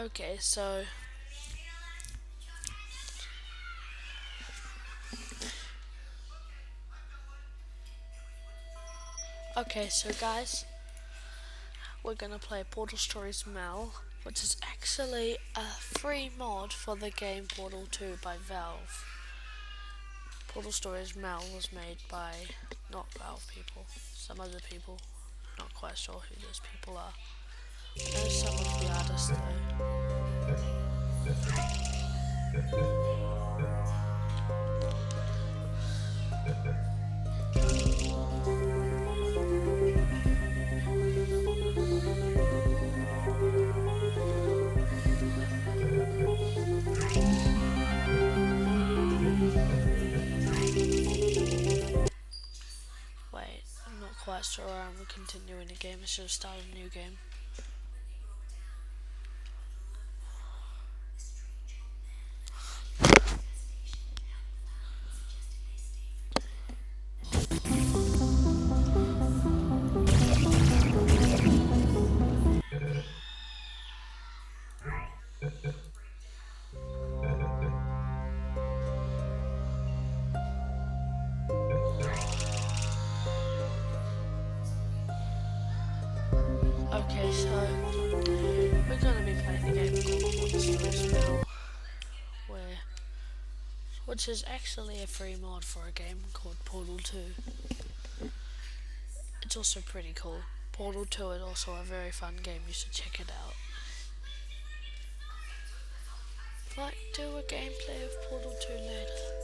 Okay, so guys, we're gonna play Portal Stories Mel, which is actually a free mod for the game Portal 2 by Valve. Portal Stories Mel was made by not Valve people, some other people. Not quite sure who those people are. I know some of the artists Wait, I'm not quite sure I'm continuing the game. I should have started a new game. Okay, so we're gonna be playing the game called Portal Stories Mel, which is actually a free mod for a game called Portal 2. It's also pretty cool. Portal 2 is also a very fun game, you should check it out. Might do a gameplay of Portal 2 later.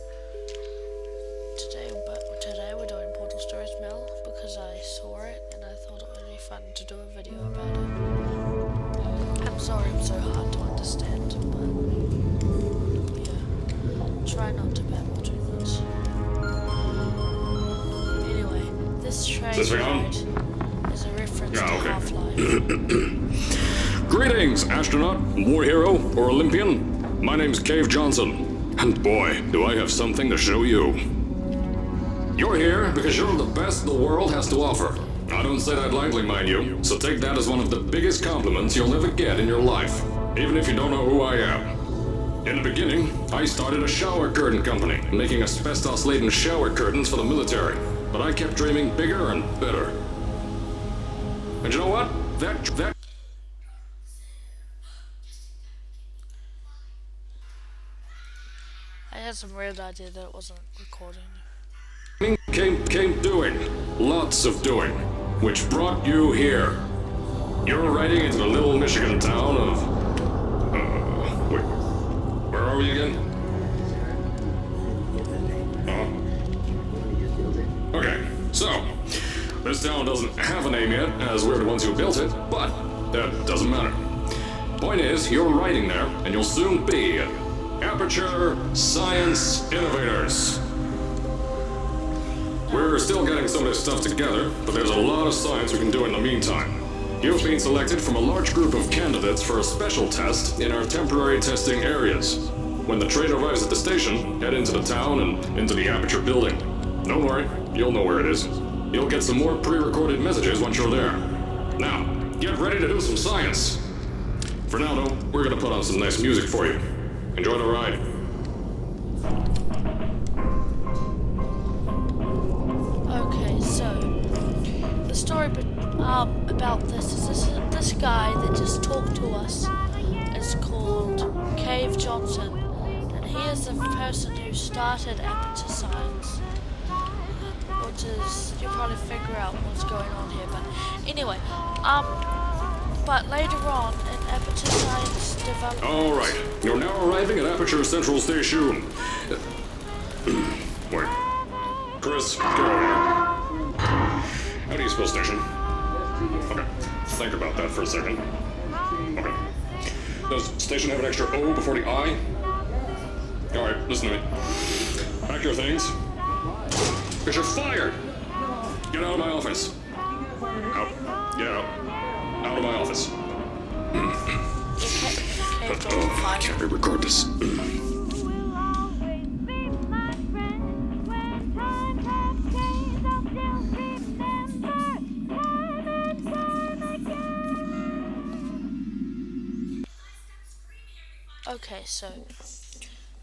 Today we're doing Portal Stories Mel because I saw it and I thought it would be fun to do a video about it. I'm sorry I'm so hard to understand, but yeah, try not to babble too much. Anyway, this train ride is a reference to Half-Life. Greetings, astronaut, war hero, or Olympian. My name's Cave Johnson, and boy, do I have something to show you. You're here because you're the best the world has to offer. I don't say that lightly, mind you, so take that as one of the biggest compliments you'll ever get in your life, even if you don't know who I am. In the beginning, I started a shower curtain company, making asbestos-laden shower curtains for the military, but I kept dreaming bigger and better. And you know what? That I had some weird idea that it wasn't recording. came doing, lots of doing, which brought you here. You're riding into the little Michigan town of, wait, where are we again? Okay, so, this town doesn't have a name yet, as we're the ones who built it, but that doesn't matter. Point is, you're riding there, and you'll soon be Aperture Science Innovators. We're still getting some of this stuff together, but there's a lot of science we can do in the meantime. You've been selected from a large group of candidates for a special test in our temporary testing areas. When the train arrives at the station, head into the town and into the Aperture building. Don't worry, you'll know where it is. You'll get some more pre-recorded messages once you're there. Now, get ready to do some science. For now, though, we're gonna put on some nice music for you. Enjoy the ride. Okay, so the story about this is this guy that just talked to us is called Cave Johnson, and he is the person who started Aperture Science, which is, you'll probably figure out what's going on here, but anyway, but later on in Aperture Science development... Alright, you're now arriving at Aperture Central Station. Wait. Chris, get over here. How do you spell station? Okay, think about that for a second. Okay. Does station have an extra O before the I? Alright, listen to me. Pack your things. Because you're fired! Get out of my office. Out. Get out. Out of my office. I can't re-record this. Okay, so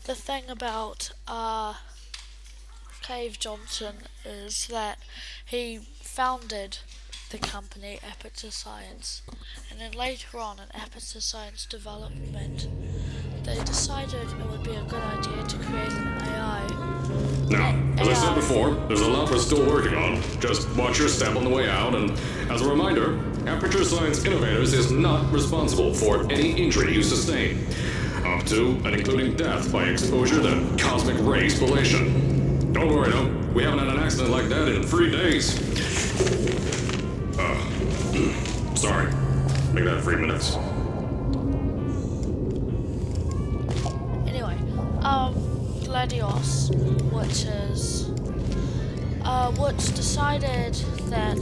the thing about Cave Johnson is that he founded the company Aperture Science, and then later on in Aperture Science development, they decided it would be a good idea to create an AI. Now, as I said before, there's a lot we're still working on. Just watch your step on the way out, and as a reminder, Aperture Science Innovators is not responsible for any injury you sustain, up to and including death by exposure to cosmic ray spallation. Don't worry, though, we haven't had an accident like that in 3 days. Sorry. Make that 3 minutes. Anyway, Gladios, which decided that,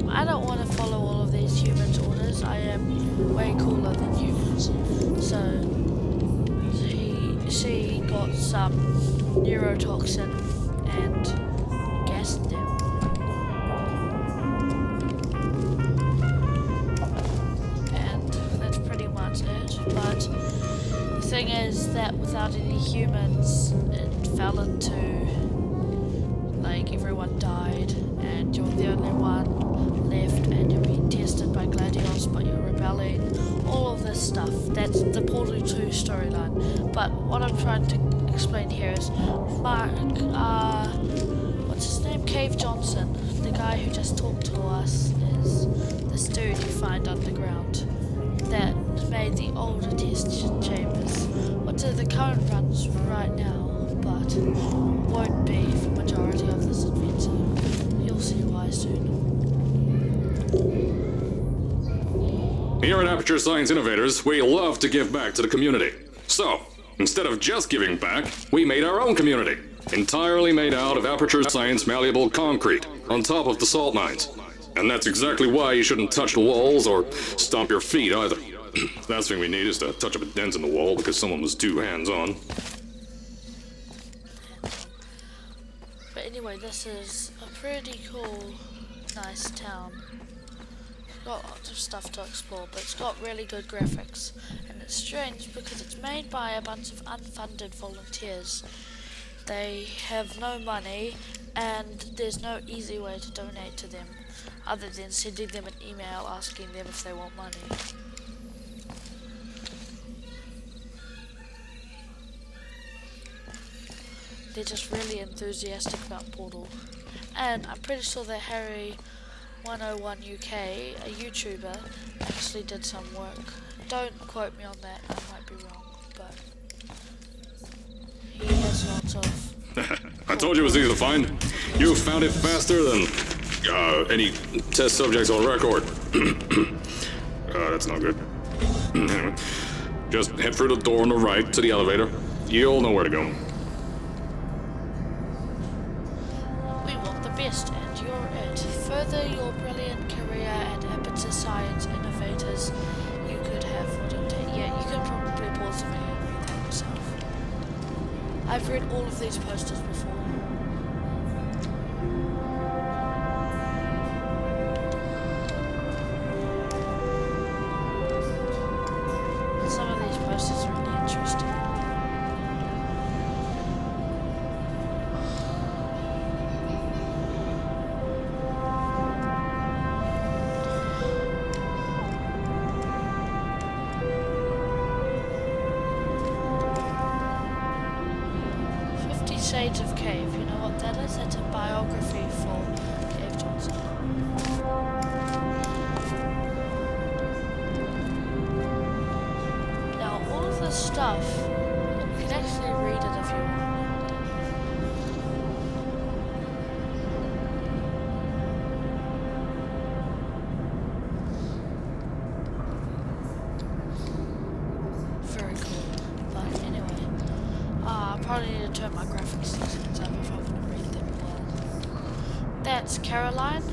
I don't want to follow all of these humans' orders. I am way cooler than humans. So she got some neurotoxin and gassed them. And that's pretty much it. But the thing is that without any humans, it fell into, like, everyone died, and you're the only one left, and you're being tested by Gladios, but you're rebelling. All of this stuff. That's the Portal 2 storyline. But what I'm trying to explain here is Mark, what's his name? Cave Johnson, the guy who just talked to us, is this dude you find underground that made the older test chambers, which are the current runs right now, but won't be for majority of this adventure. You'll see why soon. Here at Aperture Science Innovators, we love to give back to the community. So, instead of just giving back, we made our own community, entirely made out of Aperture Science malleable concrete, on top of the salt mines. And that's exactly why you shouldn't touch the walls or stomp your feet either. Last thing we need is to touch up a dent in the wall because someone was too hands-on. But anyway, this is a pretty cool, nice town. It's got lots of stuff to explore, but it's got really good graphics. And it's strange because it's made by a bunch of unfunded volunteers. They have no money, and there's no easy way to donate to them, other than sending them an email asking them if they want money. They're just really enthusiastic about Portal. And I'm pretty sure that Harry101 UK, a YouTuber, actually did some work. Don't quote me on that, I might be wrong, but he has lots of... I told you it was easy to find. You found it faster than any test subjects on record. That's not good. Anyway, just head through the door on the right to the elevator. You'll know where to go. We want the best, and you're it. Further your brilliant career at Aperture Science Innovators, you could have yeah, you can probably pause the video and read that yourself. I've read all of these posters before. Some of these posters are really interesting. Shades of Cave, you know what that is? It's a biography for Cave Johnson. Now, all of this stuff, you can actually read it if you want. Very cool. But anyway. I probably need to turn my graphics settings up if I want to read them well. That's Caroline.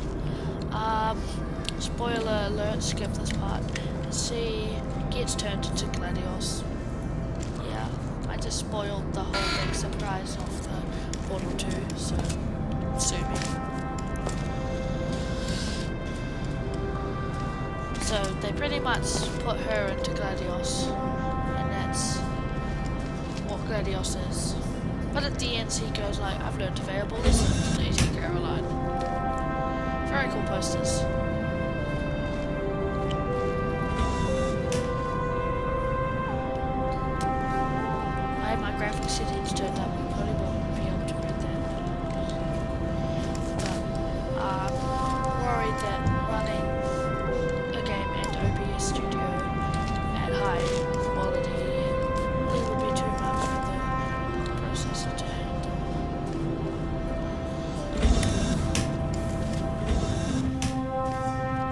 Spoiler alert, skip this part. She gets turned into Gladios. Yeah, I just spoiled the whole big surprise of the Portal 2, so sue me. So they pretty much put her into Gladios, and that's Gradius is. But at the end he goes like, I've learned variables and deleting Caroline. Very cool posters. I had my graphics settings turned up, we probably won't be able to read that. But I'm worried that running a game and OBS Studio at high quality, it would be too much for the processor to handle.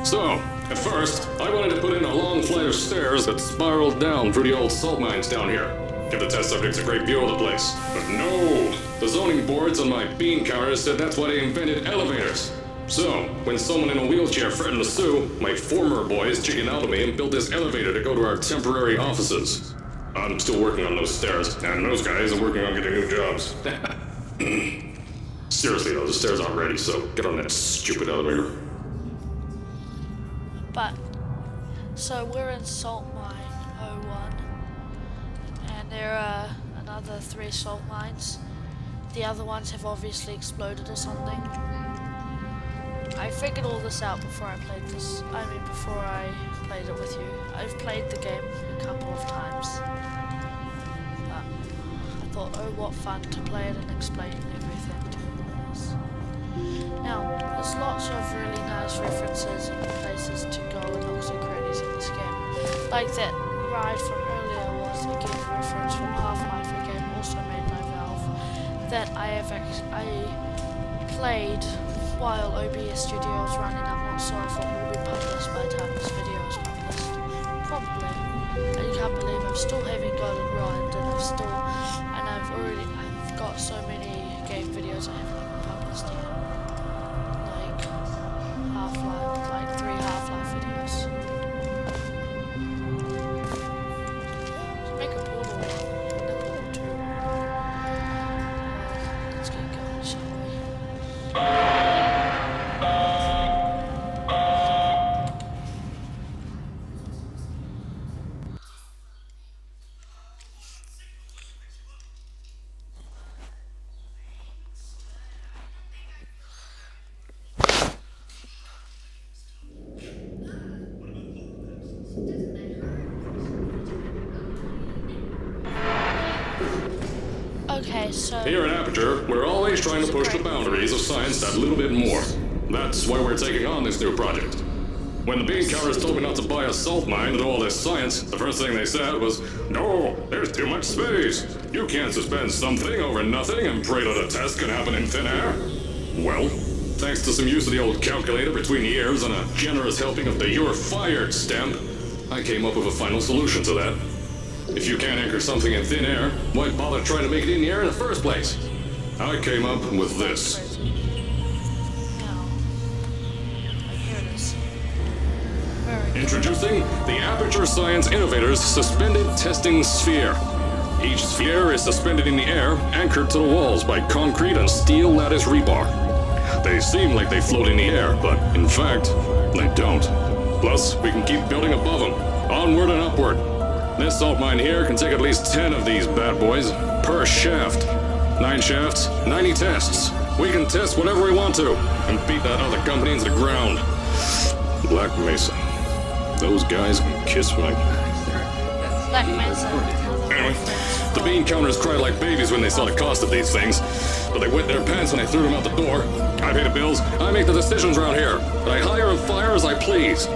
So, at first, I wanted to put in a long flight of stairs that spiraled down through the old salt mines down here. Give the test subjects a great view of the place. But no! The zoning boards on my bean counters said that's why they invented elevators. So, when someone in a wheelchair threatened to sue, my former boys chickened out of me and built this elevator to go to our temporary offices. I'm still working on those stairs, and those guys are working on getting new jobs. Seriously though, the stairs aren't ready, so get on that stupid elevator. But, so we're in Salt Mine 01, and there are another 3 salt mines. The other ones have obviously exploded or something. I figured all this out before I played this, before I played it with you. I've played the game a couple of times. But I thought, oh what fun to play it and explain everything to us. Now, there's lots of really nice references and places to go and nooks and crannies in this game. Like that ride from earlier was again a reference from Half-Life, a game also made by Valve, that I played while OBS Studio was running. I'm not sure if it will be published by the time this video is published. Probably. And you can't believe I'm still having Golden Rod, and I've got so many game videos I haven't published yet. Like Half-Life, like 3 Half-Life videos. Let's make a portal 1 and a portal 2. Let's get going, shall we? Okay, so Here at Aperture, we're always trying to push the boundaries of science that little bit more. That's why we're taking on this new project. When the bean counters told me not to buy a salt mine to do all this science, the first thing they said was, "No, there's too much space. You can't suspend something over nothing and pray that a test can happen in thin air." Well, thanks to some use of the old calculator between the ears and a generous helping of the "You're Fired" stamp, I came up with a final solution to that. If you can't anchor something in thin air, why bother trying to make it in the air in the first place? I came up with this. now, here it is. Very good. Introducing the Aperture Science Innovators Suspended Testing Sphere. Each sphere is suspended in the air, anchored to the walls by concrete and steel lattice rebar. They seem like they float in the air, but in fact, they don't. Plus, we can keep building above them, onward and upward. This salt mine here can take at least 10 of these bad boys per shaft. 9 shafts, 90 tests. We can test whatever we want to and beat that other company into the ground. Black Mesa. Those guys can kiss my... Black Mesa. Anyway, the bean counters cried like babies when they saw the cost of these things, but they wet their pants when they threw them out the door. I pay the bills, I make the decisions around here, and I hire and fire as I please.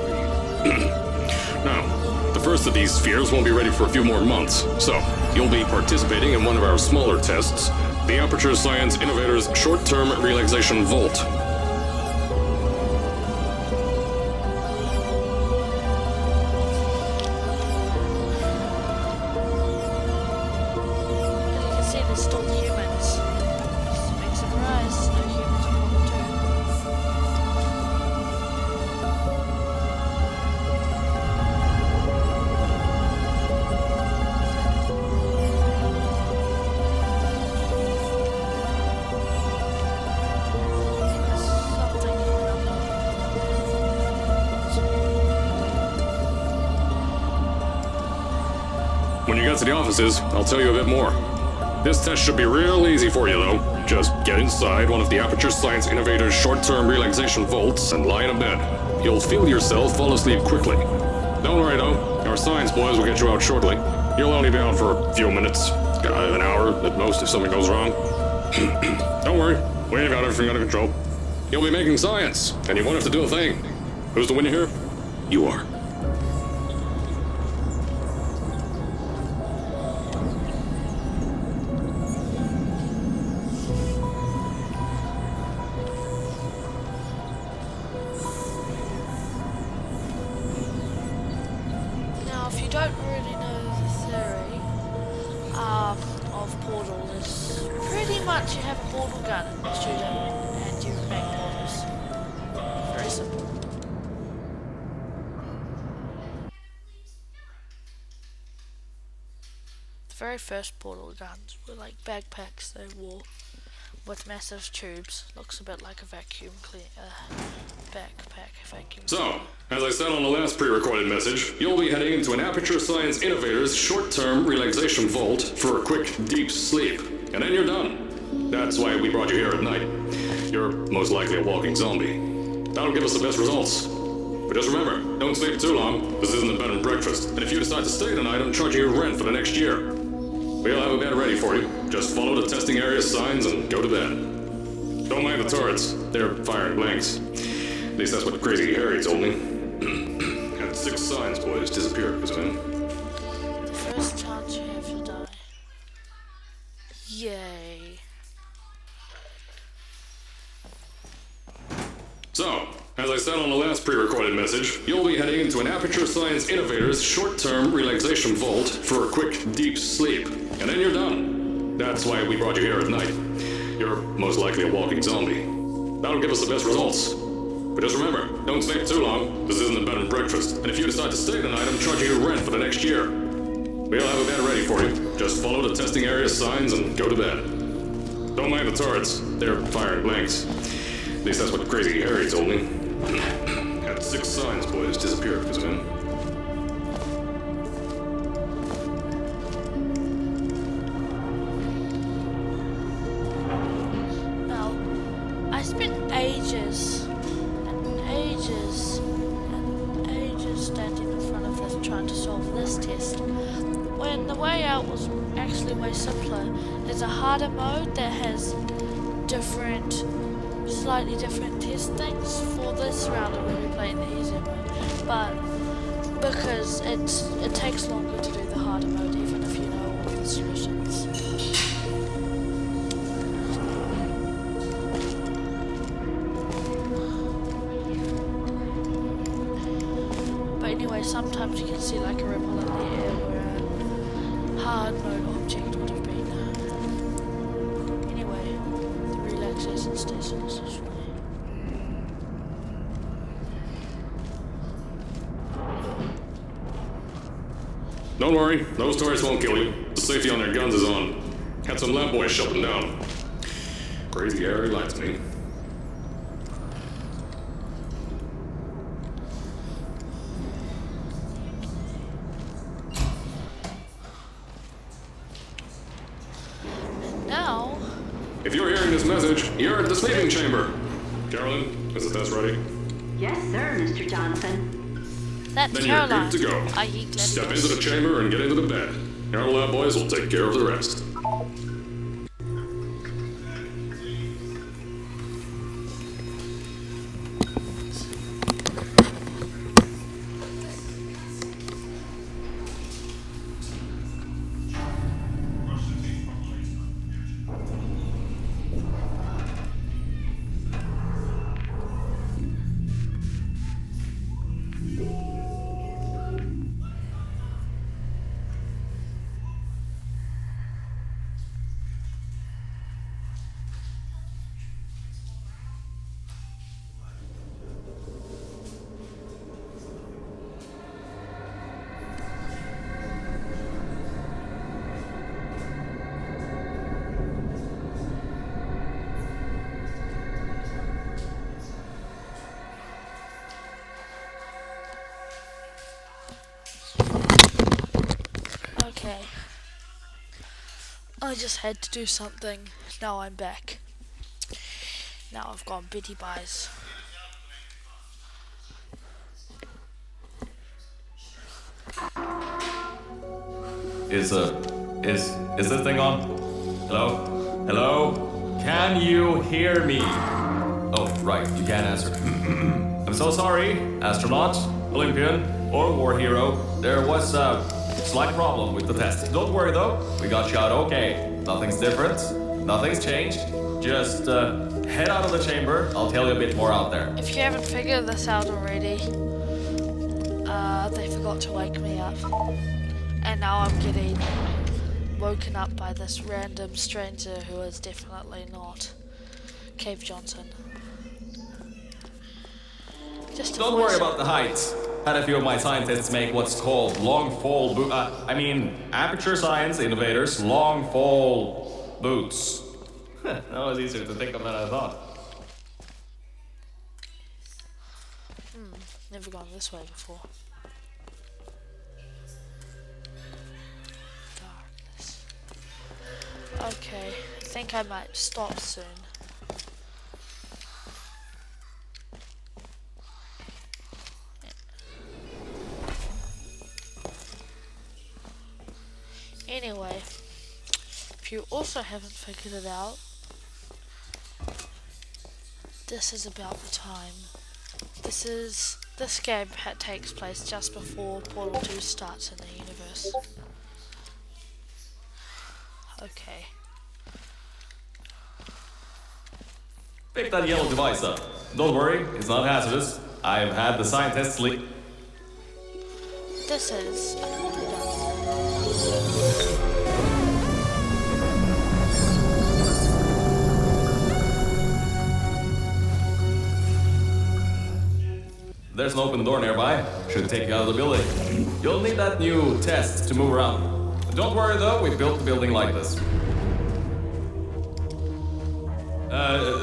Now, the first of these spheres won't be ready for a few more months, so you'll be participating in one of our smaller tests, the Aperture Science Innovators Short-Term Relaxation Vault. As you can see, there's still humans. Big surprise, no humans on Portal 2. Something coming up. When you get to the offices, I'll tell you a bit more. This test should be real easy for you, though. Just get inside one of the Aperture Science Innovators short-term relaxation vaults and lie in a bed. You'll feel yourself fall asleep quickly. Don't worry, though. Our science boys will get you out shortly. You'll only be out for a few minutes. An hour at most if something goes wrong. Don't worry. We've got everything under control. You'll be making science, and you won't have to do a thing. Who's the winner here? You are. Now, if you don't really know the theory of portal, is pretty much you have a portal gun and you shoot it and you make portals. Very simple. The very first portal guns were like backpacks they wore with massive tubes. Looks a bit like a vacuum backpack vacuum. So, as I said on the last pre-recorded message, you'll be heading into an Aperture Science Innovators short-term relaxation vault for a quick, deep sleep. And then you're done. That's why we brought you here at night. You're most likely a walking zombie. That'll give us the best results. But just remember, don't sleep too long. This isn't a bed and breakfast. And if you decide to stay tonight, I'm charging you rent for the next year. We'll have a bed ready for you. Just follow the testing area signs and go to bed. Don't mind the turrets. They're firing blanks. At least that's what Crazy Harry told me. And 6 science boys disappeared because of him. The first chance you have to die. Yay. So, as I said on the last pre-recorded message, you'll be heading into an Aperture Science Innovators short-term relaxation vault for a quick, deep sleep. And then you're done. That's why we brought you here at night. You're most likely a walking zombie. That'll give us the best results. But just remember, don't sleep too long. This isn't a bed and breakfast. And if you decide to stay tonight, I'm charging you rent for the next year. We'll have a bed ready for you. Just follow the testing area signs and go to bed. Don't mind the turrets. They're firing blanks. At least that's what Crazy Harry told me. And 6 science boys disappeared because of him. Well, I spent ages and ages and ages standing in front of this trying to solve this test, when the way out was actually way simpler. There's a harder mode that has slightly different test things. For this round I'm going to be playing the easier mode, but because it takes longer to do the harder mode even if you know all the solutions. But anyway, sometimes you can see like a ripple in the air where a hard mode object would have been. Anyway, the relaxation station is this way. Don't worry, those turrets won't kill you. The safety on their guns is on. Had some lab boys shut them down. Crazy Harry lied to me. Now, If you're hearing this message, you're at the sleeping chamber. Carolyn, is the test ready? Yes, sir, Mr. Johnson. that's Then Caroline. you're good to go. i.e. Step Gladius. into the chamber and get into the bed. Our lab boys will take care of the rest. I just had to do something. Now I'm back. Now I've got Betty Buys. Is this thing on? Hello? Hello? Can you hear me? Oh, right, you can't answer. I'm so sorry, astronaut, Olympian, or war hero. There was a slight problem with the test. Don't worry though, we got shot okay. Nothing's different, nothing's changed. Just head out of the chamber, I'll tell you a bit more out there. If you haven't figured this out already, they forgot to wake me up. And now I'm getting woken up by this random stranger who is definitely not Cave Johnson. Just Don't worry about the heights. Had a few of my scientists make what's called long fall aperture science innovators, long fall boots. That was easier to think of than I thought. Never gone this way before. Darkness. Okay, I think I might stop soon. Anyway, if you also haven't figured it out, this is about the time. This game takes place just before Portal 2 starts in the universe. Okay. Pick that yellow device up. Don't worry, it's not hazardous. I've had the scientists leak. This is There's an open door nearby. Should take you out of the building. You'll need that new test to move around. Don't worry though, we built the building like this.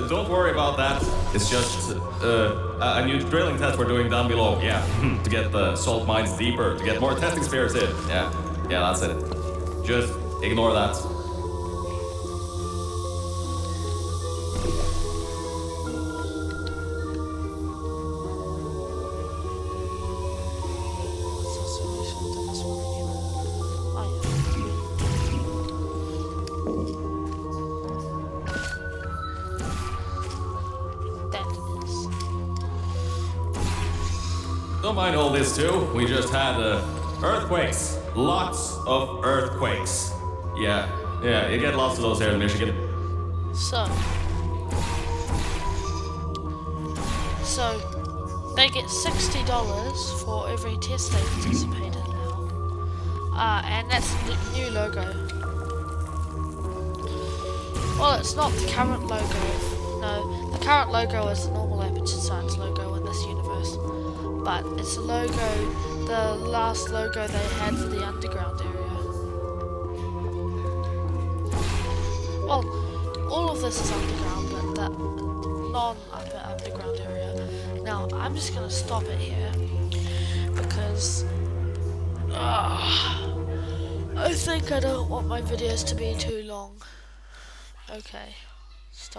Don't worry about that. It's just a new drilling test we're doing down below. Yeah, to get the salt mines deeper, to get more testing spheres in. Yeah, that's it. Just ignore that. Don't mind all this too. We just had earthquakes. Lots of earthquakes. Yeah, you get lots of those here in Michigan. So they get $60 for every test they participate in now. And that's the new logo. Well, it's not the current logo. No, the current logo is the normal Aperture Science logo in this universe. But it's a logo, the last logo they had for the underground area. Well, all of this is underground, but that non-upper underground area. Now, I'm just gonna stop it here because I think I don't want my videos to be too long. Okay, stop.